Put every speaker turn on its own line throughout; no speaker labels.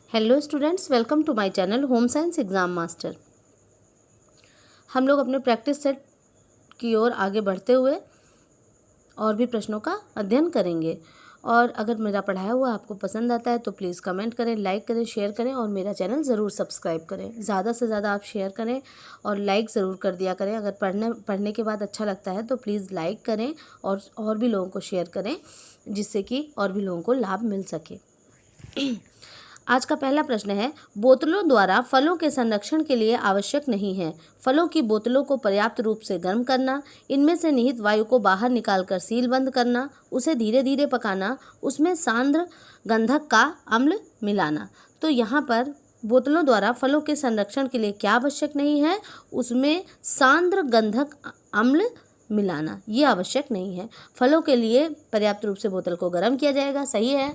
Hello students, welcome to my channel home science exam master. हम लोग अपने practice set की ओर आगे बढ़ते हुए और भी प्रश्नों का अध्ययन करेंगे। और अगर मेरा पढ़ाया हुआ आपको पसंद आता है तो प्लीज़ कमेंट करें, लाइक करें, शेयर करें और मेरा चैनल ज़रूर सब्सक्राइब करें। ज़्यादा से ज़्यादा आप शेयर करें और लाइक ज़रूर कर दिया करें। अगर पढ़ने के बाद अच्छा लगता है तो प्लीज़ लाइक करें और भी लोगों को शेयर करें, जिससे कि और भी लोगों को लाभ मिल सके। आज का पहला प्रश्न है, बोतलों द्वारा फलों के संरक्षण के लिए आवश्यक नहीं है। फलों की बोतलों को पर्याप्त रूप से गर्म करना, इनमें से निहित वायु को बाहर निकालकर सील बंद करना, उसे धीरे धीरे पकाना, उसमें सांद्र गंधक का अम्ल मिलाना। तो यहाँ पर बोतलों द्वारा फलों के संरक्षण के लिए क्या आवश्यक नहीं है, उसमें सांद्र गंधक अम्ल मिलाना ये आवश्यक नहीं है। फलों के लिए पर्याप्त रूप से बोतल को गर्म किया जाएगा, सही है।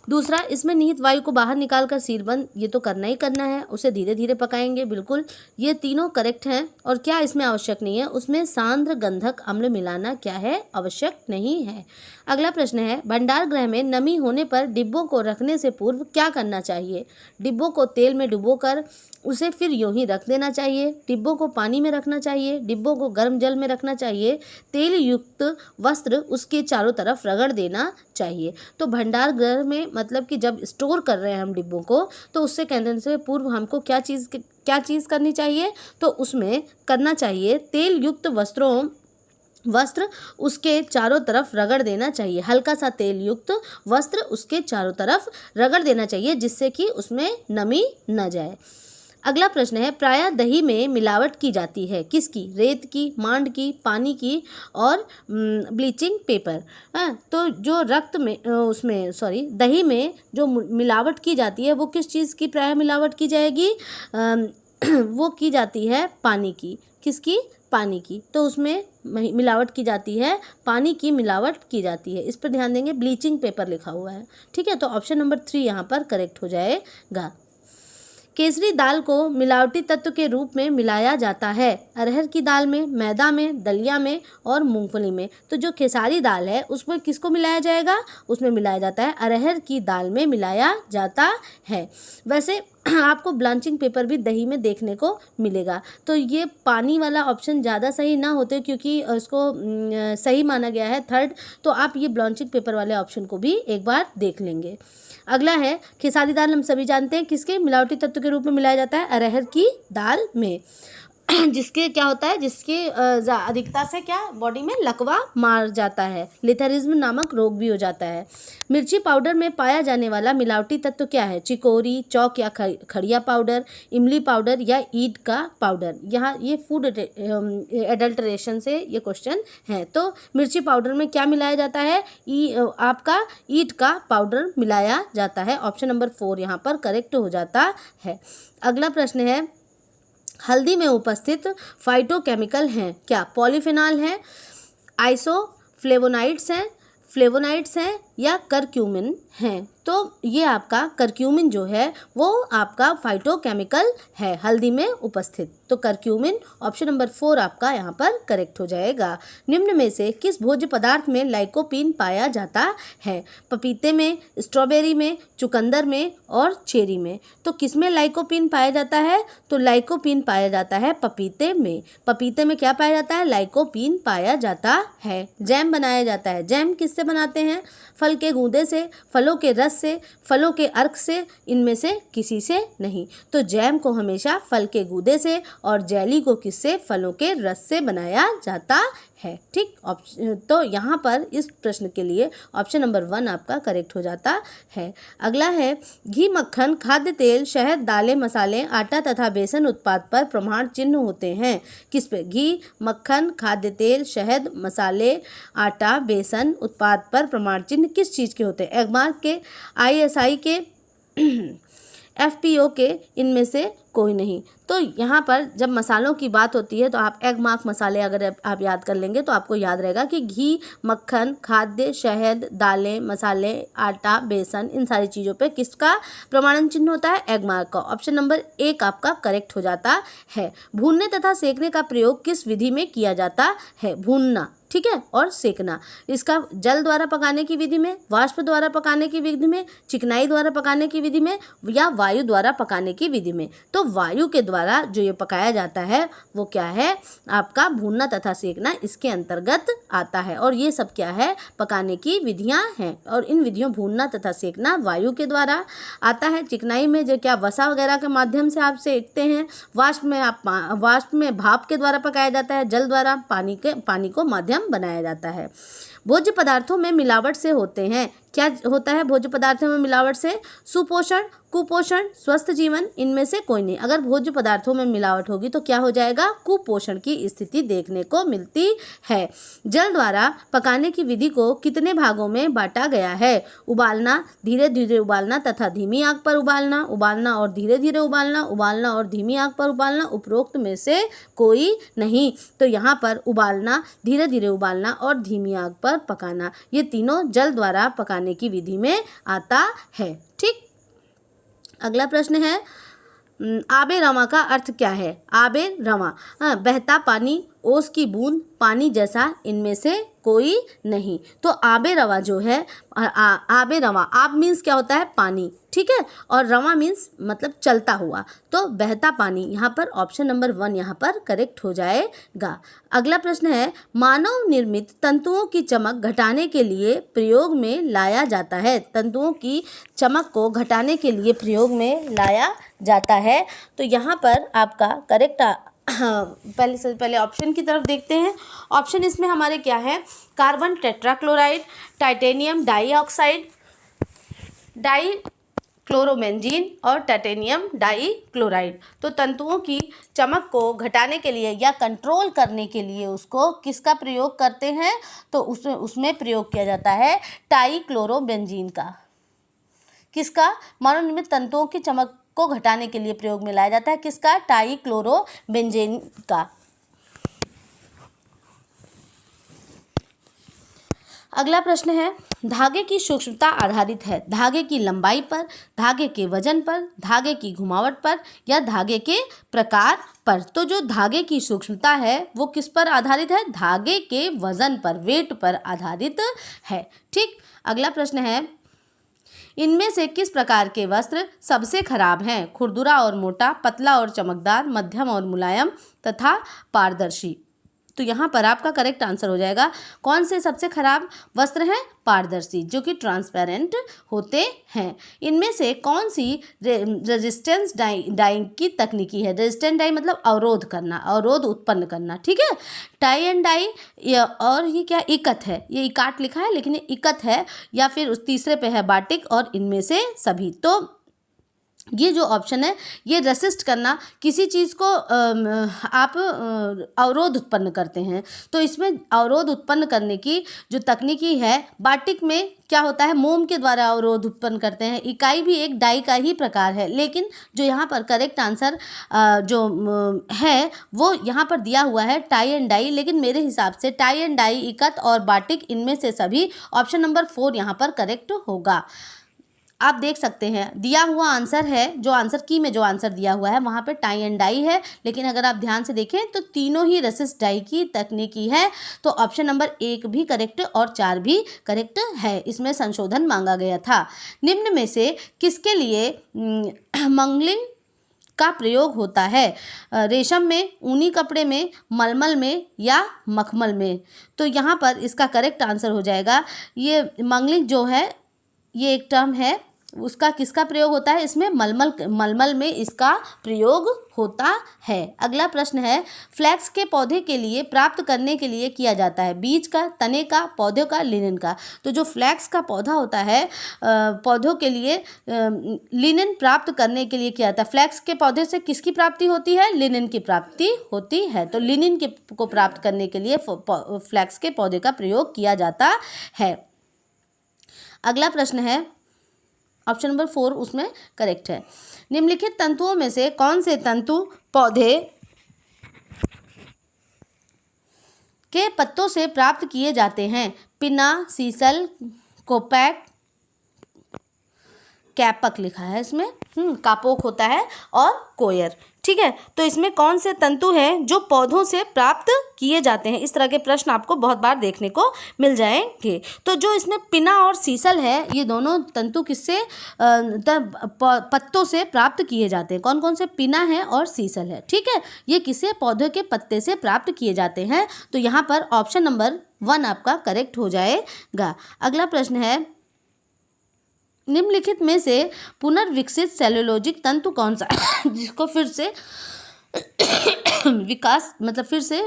दूसरा, इसमें निहित वायु को बाहर निकालकर सील बंद, ये तो करना ही करना है। उसे धीरे धीरे पकाएंगे, बिल्कुल ये तीनों करेक्ट हैं। और क्या इसमें आवश्यक नहीं है, उसमें सांद्र गंधक अम्ल मिलाना क्या है, आवश्यक नहीं है। अगला प्रश्न है, भंडार गृह में नमी होने पर डिब्बों को रखने से पूर्व क्या करना चाहिए। डिब्बों को तेल में डुबोकर उसे फिर यूं ही रख देना चाहिए, डिब्बों को पानी में रखना चाहिए, डिब्बों को गर्म जल में रखना चाहिए, तेल युक्त वस्त्र उसके चारों तरफ रगड़ देना चाहिए। तो भंडार गृह में मतलब कि जब स्टोर कर रहे हैं हम डिब्बों को, तो उससे कहने से पूर्व हमको क्या चीज़ करनी चाहिए, तो उसमें करना चाहिए तेल युक्त वस्त्र उसके चारों तरफ रगड़ देना चाहिए। हल्का सा तेल युक्त वस्त्र उसके चारों तरफ रगड़ देना चाहिए, जिससे कि उसमें नमी न जाए। अगला प्रश्न है, प्रायः दही में मिलावट की जाती है, किसकी, रेत की, मांड की, पानी की और ब्लीचिंग पेपर। तो जो रक्त में दही में जो मिलावट की जाती है वो किस चीज़ की प्रायः मिलावट की जाएगी, वो की जाती है पानी की। किसकी, पानी की। तो उसमें मिलावट की जाती है, पानी की मिलावट की जाती है। इस पर ध्यान देंगे, ब्लीचिंग पेपर लिखा हुआ है, ठीक है। तो ऑप्शन नंबर 3 यहाँ पर करेक्ट हो जाएगा। केसरी दाल को मिलावटी तत्व के रूप में मिलाया जाता है, अरहर की दाल में, मैदा में, दलिया में और मूंगफली में। तो जो खेसारी दाल है उसमें किसको मिलाया जाएगा, उसमें मिलाया जाता है अरहर की दाल में मिलाया जाता है। वैसे आपको ब्लांचिंग पेपर भी दही में देखने को मिलेगा। तो ये पानी वाला ऑप्शन ज़्यादा सही ना होते, क्योंकि इसको सही माना गया है थर्ड। तो आप ये ब्लांचिंग पेपर वाले ऑप्शन को भी एक बार देख लेंगे। अगला है, खेसारी दाल हम सभी जानते हैं किसके मिलावटी तत्व के रूप में मिलाया जाता है, अरहर की दाल में, जिसके क्या होता है, जिसके अधिकता से क्या बॉडी में लकवा मार जाता है, लिथेरिज्म नामक रोग भी हो जाता है। मिर्ची पाउडर में पाया जाने वाला मिलावटी तत्व क्या है, चिकोरी, चौक या खड़िया पाउडर, इमली पाउडर या ईट का पाउडर। यहाँ ये फूड एडल्ट्रेशन से ये क्वेश्चन है। तो मिर्ची पाउडर में क्या मिलाया जाता है, आपका ईट का पाउडर मिलाया जाता है। ऑप्शन नंबर 4 यहाँ पर करेक्ट हो जाता है। अगला प्रश्न है, हल्दी में उपस्थित फाइटोकेमिकल हैं, क्या पॉलीफेनॉल है, फ्लेवोनाइड्स हैं या करक्यूमिन हैं। तो ये आपका करक्यूमिन जो है वो आपका फाइटोकेमिकल है हल्दी में उपस्थित। तो करक्यूमिन ऑप्शन नंबर 4 आपका यहाँ पर करेक्ट हो जाएगा। निम्न में से किस भोज्य पदार्थ में लाइकोपीन पाया जाता है, पपीते में, स्ट्रॉबेरी में, चुकंदर में और चेरी में। तो किस में लाइकोपीन पाया जाता है, तो लाइकोपीन पाया जाता है पपीते में। पपीते में क्या पाया जाता है, लाइकोपीन पाया जाता है। जैम बनाया जाता है, जैम किससे बनाते हैं, फल के गूदे से, फलों के रस से, फलों के अर्क से, इनमें से किसी से नहीं। तो जैम को हमेशा फल के गूदे से और जेली को किससे, फलों के रस से बनाया जाता है, ठीक। तो यहाँ पर इस प्रश्न के लिए ऑप्शन नंबर 1 आपका करेक्ट हो जाता है। अगला है, घी, मक्खन, खाद्य तेल, शहद, दालें, मसाले, आटा तथा बेसन उत्पाद पर प्रमाण चिन्ह होते हैं, किस पे, घी, मक्खन, खाद्य तेल, शहद, मसाले, आटा, बेसन उत्पाद पर प्रमाण चिन्ह किस चीज़ के होते हैं, एगमार्क के, ISI के, FPO के, इनमें से कोई नहीं। तो यहाँ पर जब मसालों की बात होती है तो आप एग मार्क मसाले अगर आप याद कर लेंगे तो आपको याद रहेगा कि घी, मक्खन, खाद्य, शहद, दालें, मसाले, आटा, बेसन, इन सारी चीज़ों पे किसका प्रमाणन चिन्ह होता है? एग मार्क का। ऑप्शन नंबर 1 आपका करेक्ट हो जाता है। भूनने तथा सेकने का प्रयोग किस विधि में किया जाता है? भूनना, ठीक है, और सेकना। इसका जल द्वारा पकाने की विधि में, वाष्प द्वारा पकाने की विधि में, चिकनाई द्वारा पकाने की विधि में, या वायु द्वारा पकाने की विधि में। तो वायु के द्वारा जो ये पकाया जाता है वो क्या है? आपका भूनना तथा सेकना इसके अंतर्गत आता है। और ये सब क्या है? पकाने की विधियां हैं। और इन विधियों भूनना तथा सेकना वायु के द्वारा आता है। चिकनाई में जो क्या वसा वगैरह के माध्यम से आप सेकते हैं। वाष्प में भाप के द्वारा पकाया जाता है। जल द्वारा पानी को माध्यम बनाया जाता है। भोज्य पदार्थों में मिलावट से होते हैं, क्या होता है भोज्य पदार्थों में मिलावट से? सुपोषण, कुपोषण, स्वस्थ जीवन, इनमें से कोई नहीं। अगर भोज्य पदार्थों में मिलावट होगी तो क्या हो जाएगा? कुपोषण की स्थिति देखने को मिलती है। जल द्वारा पकाने की विधि को कितने भागों में बांटा गया है? उबालना, धीरे धीरे उबालना तथा धीमी आंच पर उबालना, उबालना और धीरे धीरे उबालना, उबालना और धीमी आंच पर उबालना, उपरोक्त में से कोई नहीं। तो यहाँ पर उबालना, धीरे धीरे उबालना और धीमी आंच पर पकाना, ये तीनों जल द्वारा पकाने की विधि में आता है। ठीक, अगला प्रश्न है आबे रवा का अर्थ क्या है? आबे रवा, बहता पानी, ओस की बूंद, पानी जैसा, इनमें से कोई नहीं। तो आबे रवा जो है, आबे रवा, आब मीन्स क्या होता है? पानी, ठीक है, और रवा मीन्स मतलब चलता हुआ। तो बहता पानी, यहाँ पर ऑप्शन नंबर 1 यहाँ पर करेक्ट हो जाएगा। अगला प्रश्न है मानव निर्मित तंतुओं की चमक घटाने के लिए प्रयोग में लाया जाता है। तंतुओं की चमक को घटाने के लिए प्रयोग में लाया जाता है। तो यहाँ पर आपका करेक्ट, पहले से पहले ऑप्शन की तरफ देखते हैं। ऑप्शन इसमें हमारे क्या है? Carbon tetrachloride, titanium dioxide, dichlorobenzene और टाइटेनियम डाइक्लोराइड। तो तंतुओं की चमक को घटाने के लिए या कंट्रोल करने के लिए उसको किसका प्रयोग करते हैं? तो उसमें प्रयोग किया जाता है टाइक्लोरोबेंजीन का। किसका? मानव निर्मित तंतुओं की चमक को घटाने के लिए प्रयोग में लाया जाता है। किसका? टाइक्लोरोबेंजीन का। अगला प्रश्न है धागे की सूक्ष्मता आधारित है धागे की लंबाई पर, धागे के वजन पर, धागे की घुमावट पर या धागे के प्रकार पर। तो जो धागे की सूक्ष्मता है वो किस पर आधारित है? धागे के वजन पर, वेट पर आधारित है। ठीक, अगला प्रश्न है इनमें से किस प्रकार के वस्त्र सबसे खराब हैं? खुरदुरा और मोटा, पतला और चमकदार, मध्यम और मुलायम तथा पारदर्शी। तो यहाँ पर आपका करेक्ट आंसर हो जाएगा कौन से सबसे खराब वस्त्र हैं? पारदर्शी, जो कि ट्रांसपेरेंट होते हैं। इनमें से कौन सी रेजिस्टेंस डाइंग की तकनीकी है? रेजिस्टेंस डाई मतलब अवरोध करना, अवरोध उत्पन्न करना, ठीक है। टाई एंड डाई और ये क्या? इकत है, ये इकाट लिखा है लेकिन ये इकत है, या फिर उस तीसरे पे है बाटिक, और इनमें से सभी। तो ये जो ऑप्शन है ये रेसिस्ट करना, किसी चीज़ को आप अवरोध उत्पन्न करते हैं, तो इसमें अवरोध उत्पन्न करने की जो तकनीकी है, बाटिक में क्या होता है? मोम के द्वारा अवरोध उत्पन्न करते हैं। इकाई भी एक डाई का ही प्रकार है, लेकिन जो यहाँ पर करेक्ट आंसर जो है वो यहाँ पर दिया हुआ है टाई एंड डाई, लेकिन मेरे हिसाब से टाई एंड डाई, इकत और बाटिक, इनमें से सभी ऑप्शन नंबर 4 यहाँ पर करेक्ट होगा। आप देख सकते हैं दिया हुआ आंसर है, जो आंसर की में जो आंसर दिया हुआ है वहाँ पे टाई एंड डाई है, लेकिन अगर आप ध्यान से देखें तो तीनों ही रेसिस्ट डाई की तकनीकी है। तो ऑप्शन नंबर 1 भी करेक्ट और 4 भी करेक्ट है। इसमें संशोधन मांगा गया था। निम्न में से किसके लिए मंगलिंग का प्रयोग होता है? रेशम में, ऊनी कपड़े में, मलमल में या मखमल में? तो यहाँ पर इसका करेक्ट आंसर हो जाएगा ये मंगलिंग जो है, ये एक टर्म है, उसका किसका प्रयोग होता है? इसमें मलमल में इसका प्रयोग होता है। अगला प्रश्न है फ्लैक्स के पौधे के लिए प्राप्त करने के लिए किया जाता है बीज का, तने का, पौधे का, लिनन का। तो जो फ्लैक्स का पौधा होता है पौधों के लिए लिनन प्राप्त करने के लिए किया जाता है। फ्लैक्स के पौधे से किसकी प्राप्ति होती है? लिनन की प्राप्ति होती है। तो लिनन को प्राप्त करने के लिए फ्लैक्स के पौधे का प्रयोग किया जाता है। अगला प्रश्न है ऑप्शन नंबर 4 उसमें करेक्ट है। निम्नलिखित तंतुओं में से कौन से तंतु पौधे के पत्तों से प्राप्त किए जाते हैं? पिना, सीसल, कोपैक, कैपक लिखा है इसमें, कापोक होता है और कोयर। ठीक है, तो इसमें कौन से तंतु हैं जो पौधों से प्राप्त किए जाते हैं? इस तरह के प्रश्न आपको बहुत बार देखने को मिल जाएंगे। तो जो इसमें पिना और सीसल है, ये दोनों तंतु किससे पत्तों से प्राप्त किए जाते हैं? कौन कौन से पिना है और सीसल है? ठीक है, ये किसी पौधे के पत्ते से प्राप्त किए जाते हैं। तो यहाँ पर ऑप्शन नंबर 1 आपका करेक्ट हो जाएगा। अगला प्रश्न है, निम्नलिखित में से पुनर्विकसित सेलुलोजिक तंतु कौन सा है जिसको फिर से विकास मतलब फिर से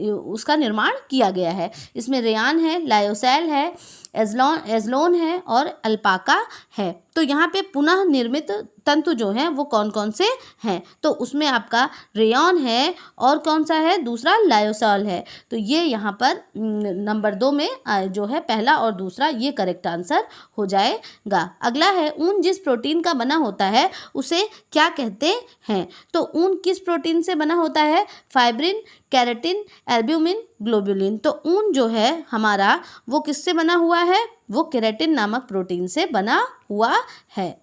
उसका निर्माण किया गया है? इसमें रेयान है, लायोसेल है, एज़लोन है और अल्पाका है। तो यहाँ पे पुनः निर्मित तंतु जो हैं वो कौन कौन से हैं? तो उसमें आपका रेयान है और कौन सा है? दूसरा लायोसेल है। तो ये यहाँ पर नंबर 2 में जो है पहला और दूसरा ये करेक्ट आंसर हो जाएगा। अगला है, ऊन जिस प्रोटीन का बना होता है उसे क्या कहते हैं? तो ऊन किस प्रोटीन से बना होता है? Fibrin, keratin, albumin, globulin. तो ऊन जो है हमारा वो किससे बना हुआ है? वो केराटिन नामक प्रोटीन से बना हुआ है।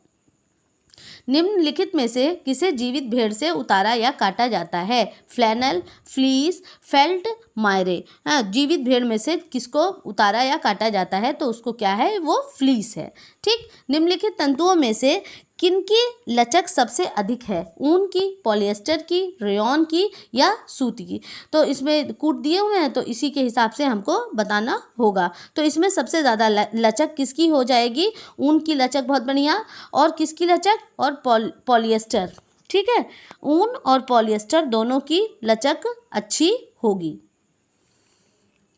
निम्नलिखित में से किसे जीवित भेड़ से उतारा या काटा जाता है? फ्लैनल, फ्लीस, फेल्ट, मायरे। हाँ, जीवित भेड़ में से किसको उतारा या काटा जाता है? तो उसको क्या है? वो फ्लीस है। ठीक, निम्नलिखित तंतुओं में से किनकी लचक सबसे अधिक है? ऊन की, पॉलिएस्टर की, रेयॉन की या सूत की? तो इसमें कूट दिए हुए हैं, तो इसी के हिसाब से हमको बताना होगा। तो इसमें सबसे ज़्यादा लचक किसकी हो जाएगी? ऊन की लचक बहुत बढ़िया। और किसकी लचक? और पॉलिएस्टर। ठीक है, ऊन और पॉलिएस्टर दोनों की लचक अच्छी होगी।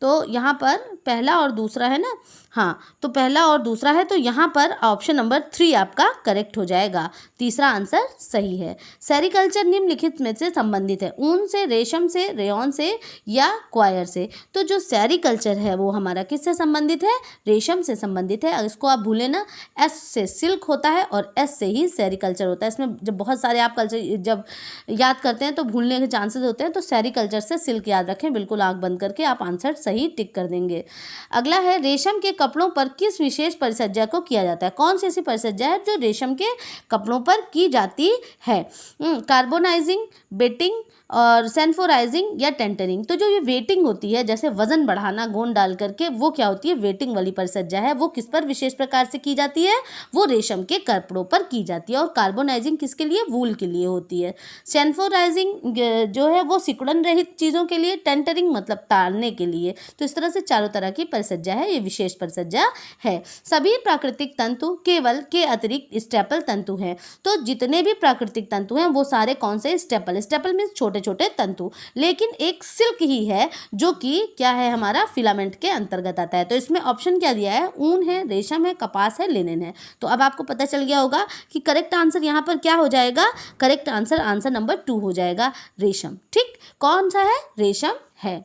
तो यहाँ पर पहला और दूसरा है ना, हाँ, तो पहला और दूसरा है, तो यहाँ पर ऑप्शन नंबर 3 आपका करेक्ट हो जाएगा। तीसरा आंसर सही है। सेरिकल्चर निम्नलिखित में से संबंधित है? ऊन से, रेशम से, रेयॉन से या क्वायर से? तो जो सेरिकल्चर है वो हमारा किससे संबंधित है? रेशम से संबंधित है। इसको आप भूलें ना, एस से सिल्क होता है और एस से ही सेरिकल्चर होता है। इसमें जब बहुत सारे आप कल्चर जब याद करते हैं तो भूलने के चांसेस होते हैं। तो सेरिकल्चर से सिल्क याद रखें, बिल्कुल आँख बंद करके आप आंसर सही टिक कर देंगे। अगला है, रेशम के कपड़ों पर किस विशेष परिचर्या को किया जाता है? कौन सी ऐसी परिचर्या है जो रेशम के कपड़ों पर की जाती है? कार्बोनाइजिंग, बेटिंग और सेंफोराइजिंग या टेंटरिंग। तो जो ये वेटिंग होती है, जैसे वजन बढ़ाना गोंद डाल करके, वो क्या होती है? वेटिंग वाली परिचर्या है। वो किस पर विशेष प्रकार से की जाती है? वो रेशम के कपड़ों पर की जाती है। और कार्बोनाइजिंग किसके लिए? वूल के लिए होती है। सेंफोराइजिंग जो है वो सिकुड़न रहित चीज़ों के लिए, टेंटरिंग मतलब तारने के लिए। तो इस तरह से चारों तरह की परिचर्या है, ये विशेष परिचर्या है। सभी प्राकृतिक तंतु केवल के अतिरिक्त स्टेपल तंतु हैं। तो जितने भी प्राकृतिक तंतु हैं वो सारे कौन से? स्टेपल। स्टेपल मीन्स छोटे छोटे तंतु। लेकिन एक सिल्क ही है जो कि क्या है? हमारा फिलामेंट के अंतर्गत आता है। तो इसमें ऑप्शन क्या दिया है? ऊन है, रेशम है, कपास है, लिनेन है। तो अब आपको पता चल गया होगा कि करेक्ट आंसर यहाँ पर क्या हो जाएगा? करेक्ट आंसर नंबर 2 हो जाएगा, रेशम। ठीक, कौन सा है? रेशम है।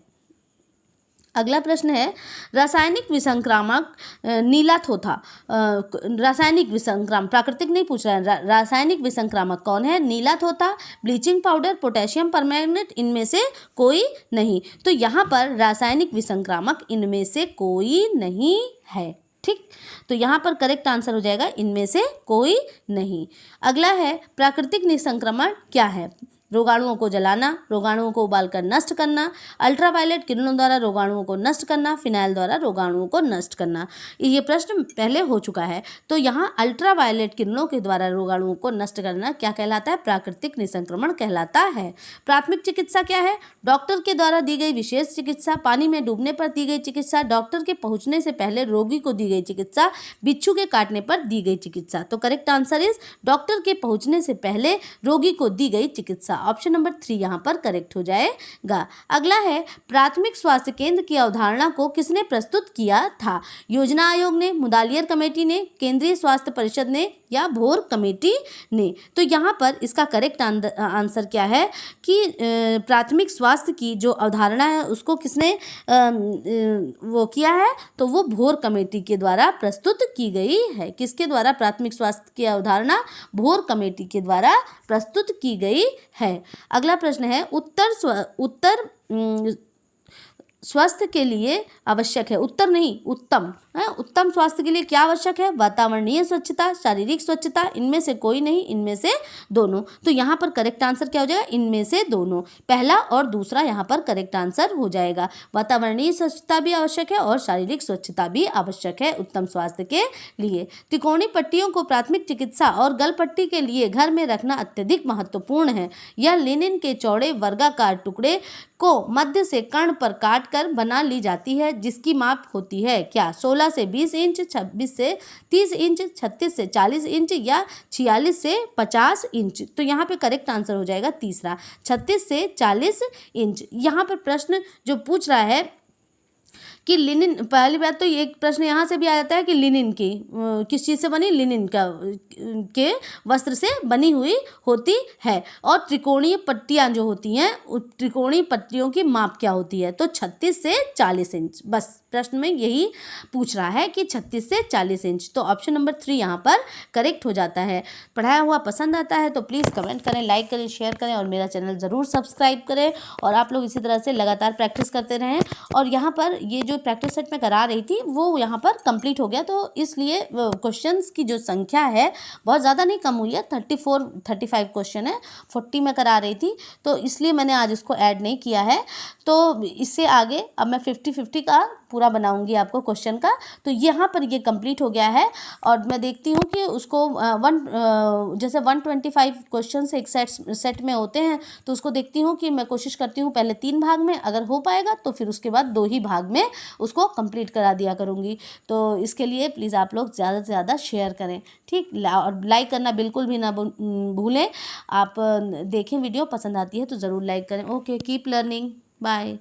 अगला प्रश्न है, रासायनिक विसंक्रामक नीलाथोथा, रासायनिक विसंक्रामक, प्राकृतिक नहीं पूछ रहा है, रासायनिक विसंक्रामक कौन है? नीलाथोथा, ब्लीचिंग पाउडर, पोटेशियम परमैंगनेट, इनमें से कोई नहीं। तो यहाँ पर रासायनिक विसंक्रामक इनमें से कोई नहीं है। ठीक, तो यहाँ पर करेक्ट आंसर हो जाएगा इनमें से कोई नहीं। अगला है, प्राकृतिक निसंक्रमण क्या है? रोगाणुओं को जलाना, रोगाणुओं को उबालकर नष्ट करना, अल्ट्रावायलेट किरणों द्वारा रोगाणुओं को नष्ट करना, फिनाइल द्वारा रोगाणुओं को नष्ट करना। ये प्रश्न पहले हो चुका है। तो यहाँ अल्ट्रावायलेट किरणों के द्वारा रोगाणुओं को नष्ट करना क्या कहलाता है? प्राकृतिक निसंक्रमण कहलाता है। प्राथमिक चिकित्सा क्या है? डॉक्टर के द्वारा दी गई विशेष चिकित्सा, पानी में डूबने पर दी गई चिकित्सा, डॉक्टर के पहुँचने से पहले रोगी को दी गई चिकित्सा, बिच्छू के काटने पर दी गई चिकित्सा। तो करेक्ट आंसर इज डॉक्टर के पहुँचने से पहले रोगी को दी गई चिकित्सा। ऑप्शन नंबर 3 यहाँ पर करेक्ट हो जाएगा। अगला है प्राथमिक स्वास्थ्य केंद्र की अवधारणा को किसने प्रस्तुत किया था? योजना आयोग ने, मुदालियर कमेटी ने, केंद्रीय स्वास्थ्य परिषद ने या भोर कमेटी ने? तो यहाँ पर इसका करेक्ट आंसर क्या है कि प्राथमिक स्वास्थ्य की जो अवधारणा है उसको किसने वो किया है? तो वो भोर कमेटी के द्वारा प्रस्तुत की गई है। किसके द्वारा? प्राथमिक स्वास्थ्य की अवधारणा भोर कमेटी के द्वारा प्रस्तुत की गई है। अगला प्रश्न है उत्तर स्वास्थ्य के लिए आवश्यक है, उत्तर नहीं उत्तम है, उत्तम स्वास्थ्य के लिए क्या आवश्यक है? वातावरणीय स्वच्छता, शारीरिक स्वच्छता, इनमें से कोई नहीं, इनमें से दोनों। तो यहाँ पर करेक्ट आंसर क्या हो जाएगा? इनमें से दोनों, पहला और दूसरा यहाँ पर करेक्ट आंसर हो जाएगा। वातावरणीय स्वच्छता भी आवश्यक है और शारीरिक स्वच्छता भी आवश्यक है उत्तम स्वास्थ्य के लिए। त्रिकोणीय पट्टियों को प्राथमिक चिकित्सा और गलपट्टी के लिए घर में रखना अत्यधिक महत्वपूर्ण है। यह लिनिन के चौड़े वर्गाकार टुकड़े को मध्य से कर्ण पर काट कर बना ली जाती है, जिसकी माप होती है क्या? 16 से 20 इंच, 26 से 30 इंच, 36 से 40 इंच या 46 से 50 इंच? तो यहाँ पे करेक्ट आंसर हो जाएगा तीसरा, 36 से 40 इंच। यहाँ पर प्रश्न जो पूछ रहा है कि लिनिन, पहली बात तो एक प्रश्न यहाँ से भी आ जाता है कि लिनिन की किस चीज़ से बनी? लिनिन का के वस्त्र से बनी हुई होती है। और त्रिकोणीय पट्टियाँ जो होती हैं, त्रिकोणीय पट्टियों की माप क्या होती है? तो 36 से 40 इंच। बस प्रश्न में यही पूछ रहा है कि 36 से 40 इंच। तो ऑप्शन नंबर 3 यहाँ पर करेक्ट हो जाता है। पढ़ाया हुआ पसंद आता है तो प्लीज़ कमेंट करें, लाइक करें, शेयर करें और मेरा चैनल ज़रूर सब्सक्राइब करें। और आप लोग इसी तरह से लगातार प्रैक्टिस करते रहें। और यहाँ पर ये जो प्रैक्टिस सेट में करा रही थी वो यहाँ पर कंप्लीट हो गया, तो इसलिए क्वेश्चंस की जो संख्या है बहुत ज़्यादा नहीं, कम हुई है। 35 क्वेश्चन है, 40 में करा रही थी, तो इसलिए मैंने आज इसको ऐड नहीं किया है। तो इससे आगे अब मैं 50-50 का पूरा बनाऊंगी आपको क्वेश्चन का। तो यहाँ पर ये कंप्लीट हो गया है और मैं देखती हूँ कि उसको जैसे 125 क्वेश्चन एक सेट में होते हैं, तो उसको देखती हूँ कि मैं कोशिश करती हूँ पहले 3 भाग में, अगर हो पाएगा तो फिर उसके बाद 2 ही भाग में उसको कंप्लीट करा दिया करूँगी। तो इसके लिए प्लीज़ आप लोग ज़्यादा से ज़्यादा शेयर करें, ठीक, और लाइक करना बिल्कुल भी ना भूलें। आप देखें वीडियो, पसंद आती है तो ज़रूर लाइक करें। Okay, keep learning, bye.